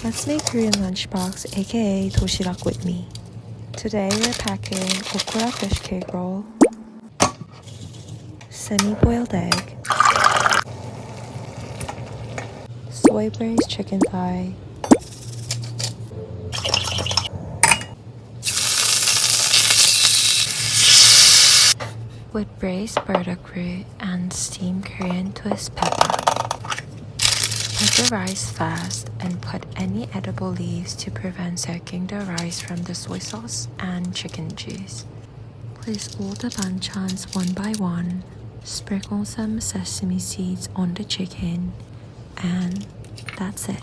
Let's make Korean lunchbox, aka Dosirak, with me. Today we're packing okura fish cake roll, semi-boiled egg, soy-braised chicken thigh, with braised burdock root and steamed Korean twist pepper. Put the rice fast and put any edible leaves to prevent soaking the rice from the soy sauce and chicken juice. Place all the banchans one by one, sprinkle some sesame seeds on the chicken, and that's it.